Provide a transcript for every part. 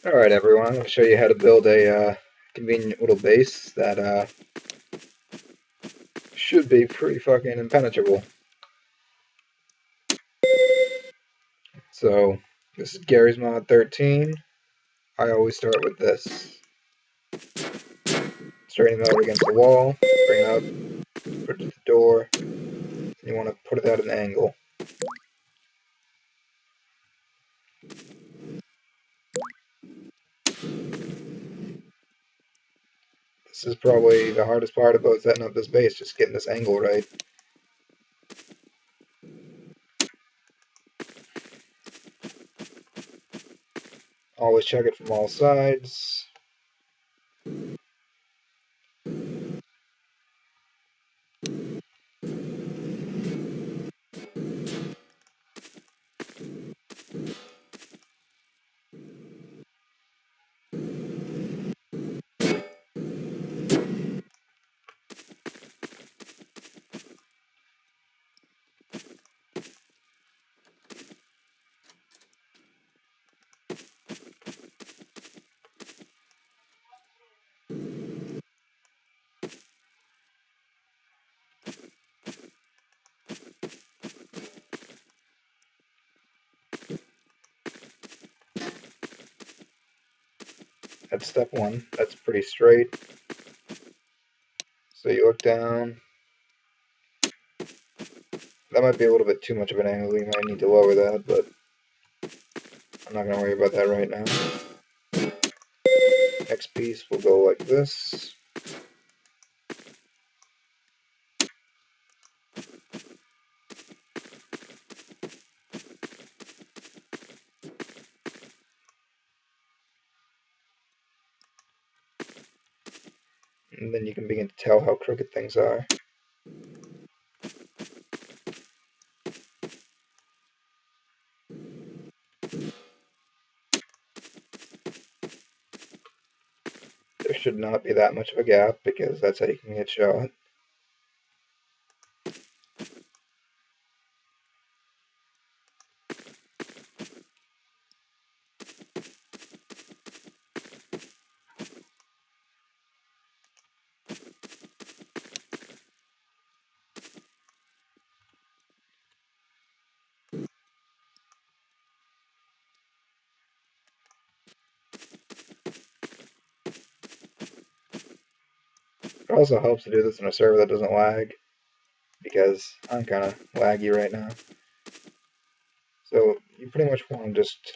Alright everyone, I'm going to show you how to build a convenient little base that should be pretty fucking impenetrable. So, this is Gary's Mod 13. I always start with this. Straighten it out against the wall, bring it up, put it to the door, and you want to put it at an angle. This is probably the hardest part about setting up this base, just getting this angle right. Always check it from all sides. That's step one. That's pretty straight. So you look down. That might be a little bit too much of an angle. You might need to lower that, but I'm not going to worry about that right now. Next piece will go like this. And then you can begin to tell how crooked things are. There should not be that much of a gap because that's how you can get shot. It also helps to do this in a server that doesn't lag, because I'm kind of laggy right now. So you pretty much want to just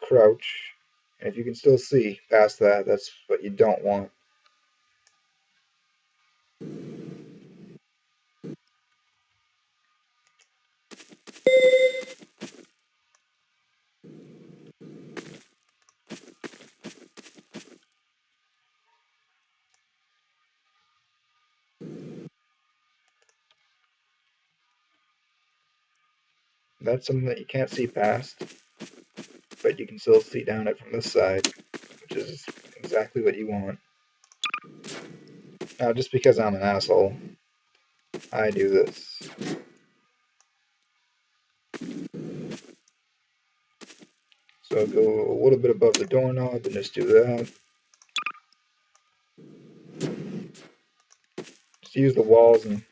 crouch, and if you can still see past that, that's what you don't want. That's something that you can't see past, but you can still see down it from this side, which is exactly what you want. Now, just because I'm an asshole, I do this. So go a little bit above the doorknob and just do that. Just use the walls and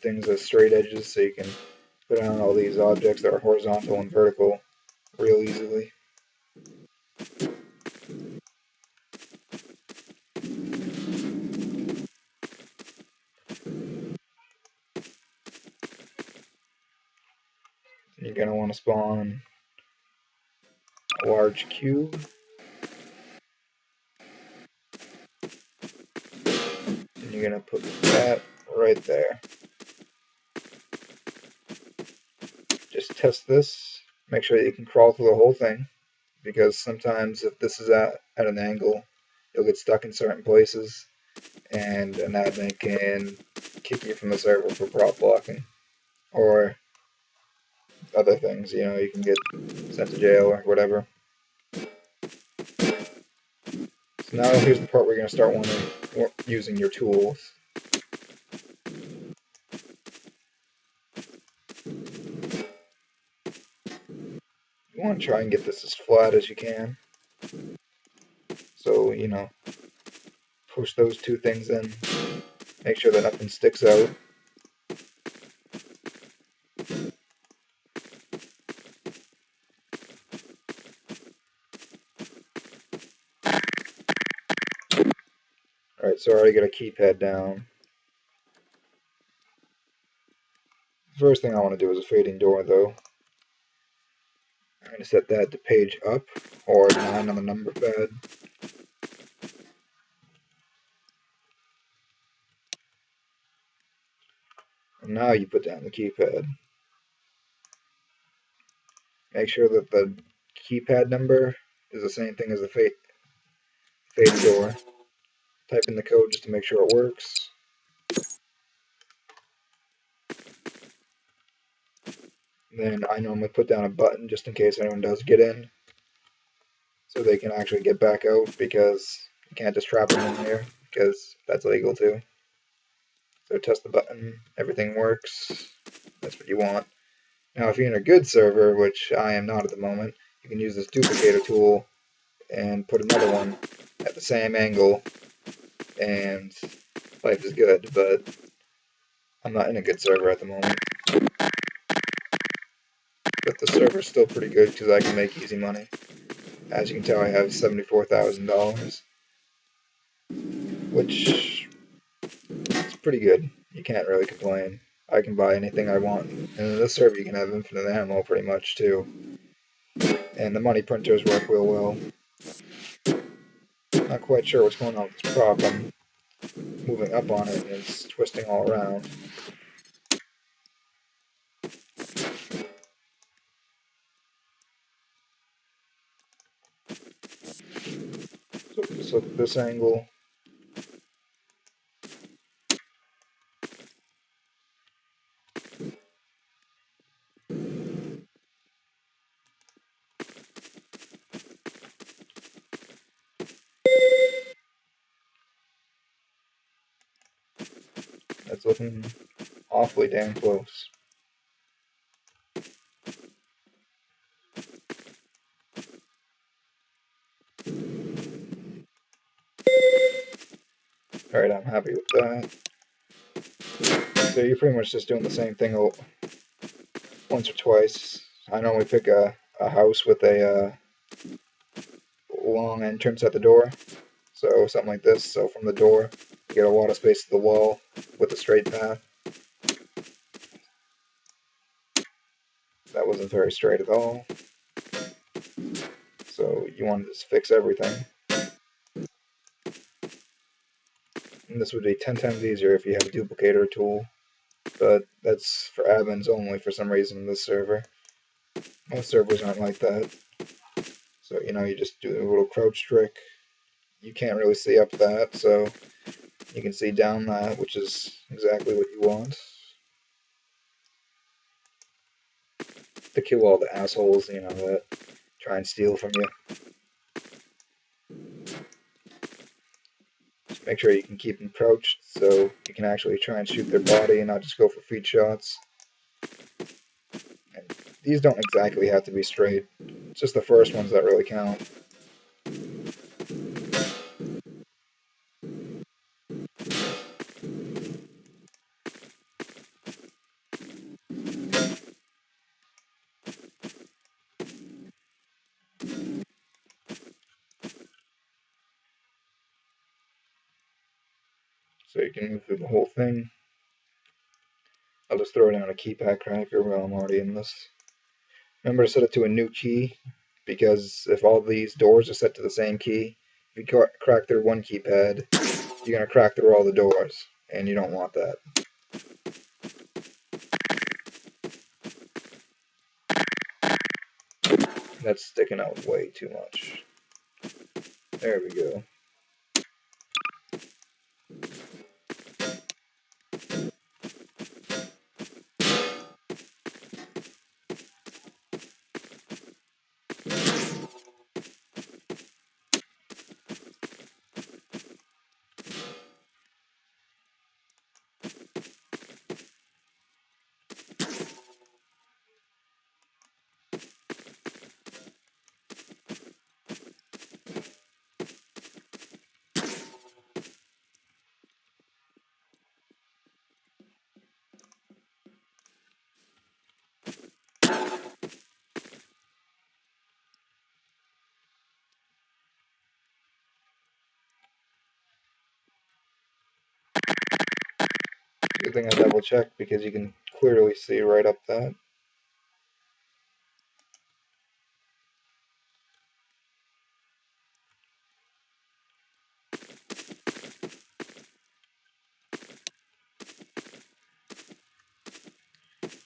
things as straight edges so you can put on all these objects that are horizontal and vertical real easily. And you're going to want to spawn a large cube. And you're going to put that right there. Just test this. Make sure that you can crawl through the whole thing, because sometimes if this is at an angle, you'll get stuck in certain places, and an admin can kick you from the server for prop blocking, or other things, you know, you can get sent to jail or whatever. So now here's the part where you're going to start using your tools. You want to try and get this as flat as you can. So, push those two things in. Make sure that nothing sticks out. Alright, so I already got a keypad down. First thing I want to do is a fading door, though. I'm going to set that to page up, or 9 on the number pad. And now you put down the keypad. Make sure that the keypad number is the same thing as the fading door. Type in the code just to make sure it works. Then I normally put down a button just in case anyone does get in, so they can actually get back out, because you can't just trap them in here, because that's illegal too. So test the button, everything works, that's what you want. Now if you're in a good server, which I am not at the moment, you can use this duplicator tool and put another one at the same angle, and life is good, but I'm not in a good server at the moment. But the server's still pretty good because I can make easy money. As you can tell, I have $74,000, which is pretty good. You can't really complain. I can buy anything I want. And in this server, you can have infinite ammo pretty much too. And the money printers work real well. Not quite sure what's going on with this prop. I'm moving up on it and it's twisting all around. So this angle. That's looking awfully damn close. Alright, I'm happy with that. So you're pretty much just doing the same thing once or twice. I normally pick a house with a long entrance at the door. So something like this. So from the door, you get a lot of space to the wall with a straight path. That wasn't very straight at all. So you want to just fix everything. And this would be 10 times easier if you have a duplicator tool. But that's for admins only for some reason in this server. Most servers aren't like that. So, you just do a little crouch trick. You can't really see up that, so you can see down that, which is exactly what you want. To kill all the assholes, that try and steal from you. Just make sure you can keep them crouched so you can actually try and shoot their body and not just go for feet shots. And these don't exactly have to be straight. It's just the first ones that really count. So you can move through the whole thing. I'll just throw down a keypad cracker while I'm already in this. Remember to set it to a new key, because if all these doors are set to the same key, if you crack through one keypad, you're going to crack through all the doors, and you don't want that. That's sticking out way too much. There we go. Good thing I double checked because you can clearly see right up that.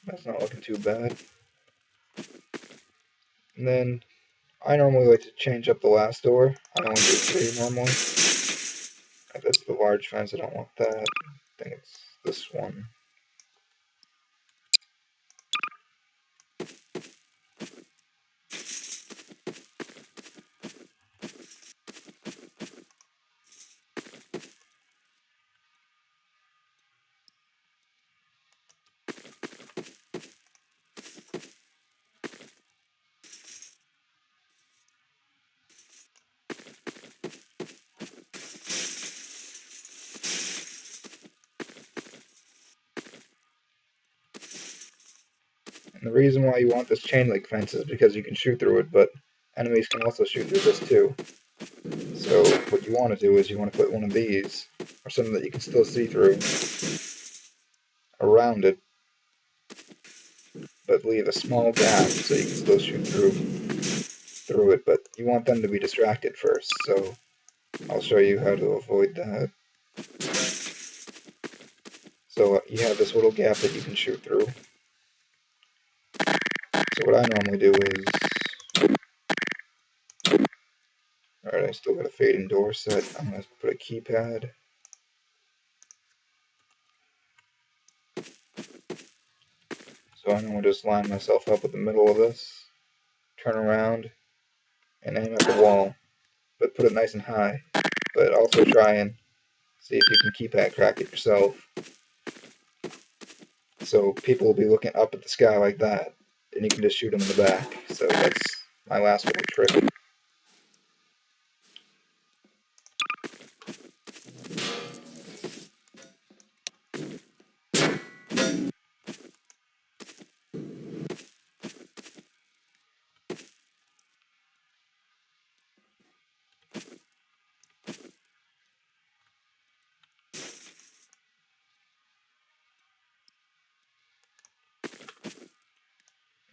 That's not looking too bad. And then I normally like to change up the last door. I only do 3 normally. That's the large fence, I don't want that. I think it's this one. And the reason why you want this chain link fence is because you can shoot through it, but enemies can also shoot through this too. So what you want to do is you want to put one of these, or something that you can still see through, around it, but leave a small gap so you can still shoot through it, but you want them to be distracted first, so I'll show you how to avoid that. So you have this little gap that you can shoot through. So what I normally do is, alright, I still got a fading door set. I'm going to put a keypad. So I'm going to just line myself up with the middle of this, turn around, and aim at the wall, but put it nice and high. But also try and see if you can keypad crack it yourself. So people will be looking up at the sky like that, and you can just shoot them in the back. So that's my last little trick.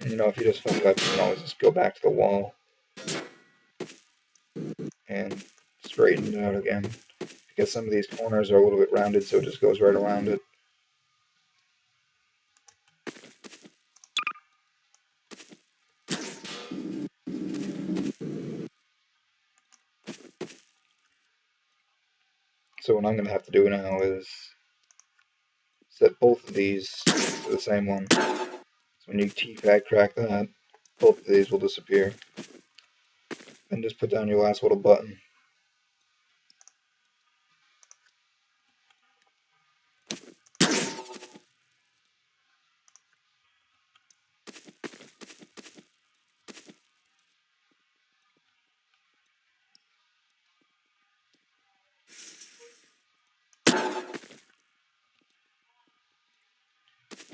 And if you just fuck up, you can always just go back to the wall and straighten it out again. Because some of these corners are a little bit rounded, so it just goes right around it. So what I'm going to have to do now is set both of these to the same one. So when you keypad crack that, both of these will disappear. Then just put down your last little button.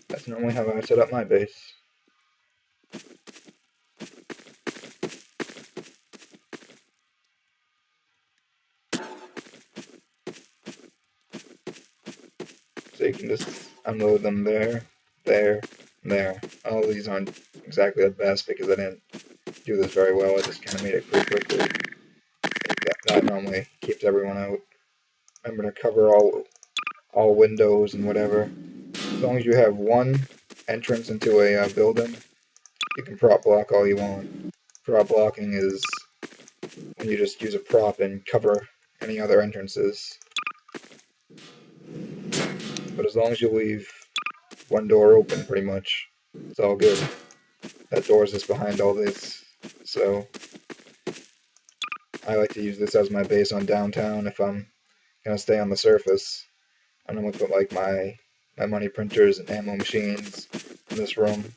That's normally how I set up my base. So you can just unload them there, there, and there. All of these aren't exactly the best because I didn't do this very well. I just kind of made it pretty quickly. That normally keeps everyone out. Remember to cover all windows and whatever. As long as you have one entrance into a building, you can prop block all you want. Prop blocking is when you just use a prop and cover any other entrances. But as long as you leave one door open, pretty much, it's all good. That door is just behind all this, so I like to use this as my base on downtown if I'm gonna stay on the surface. I'm gonna put like my money printers and ammo machines in this room.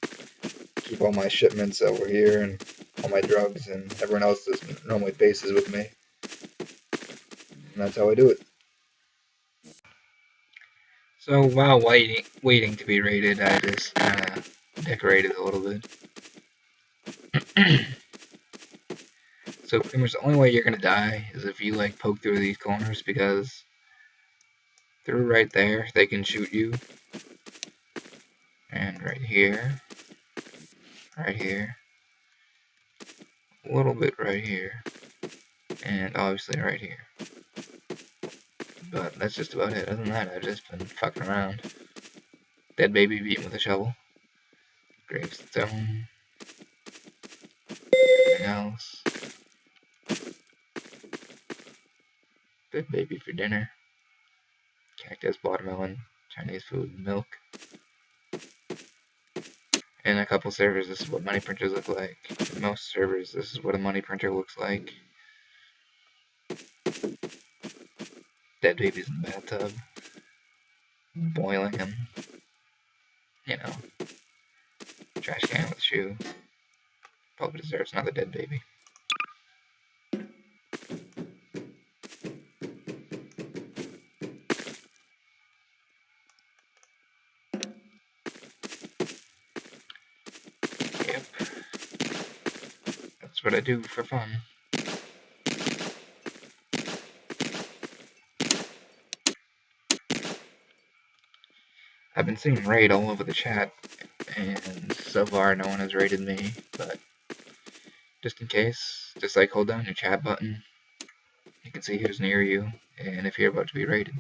Keep all my shipments over here and all my drugs, and everyone else is normally bases with me. And that's how I do it. So while waiting to be raided, I just kind of decorated a little bit. So pretty much the only way you're gonna die is if you like poke through these corners, because through right there, they can shoot you. And right here, a little bit right here, and obviously right here. But that's just about it. Other than that, I've just been fucking around. Dead baby beaten with a shovel. Gravestone. Anything else? Dead baby for dinner. Cactus, watermelon, Chinese food, milk. In a couple servers, this is what money printers look like. In most servers, this is what a money printer looks like. Dead babies in the bathtub. Boiling them. You know. Trash can with a shoe. Probably deserves another dead baby. Yep. That's what I do for fun. I've been seeing raid all over the chat, and so far no one has raided me, but just in case, just like hold down your chat button, you can see who's near you, and if you're about to be raided.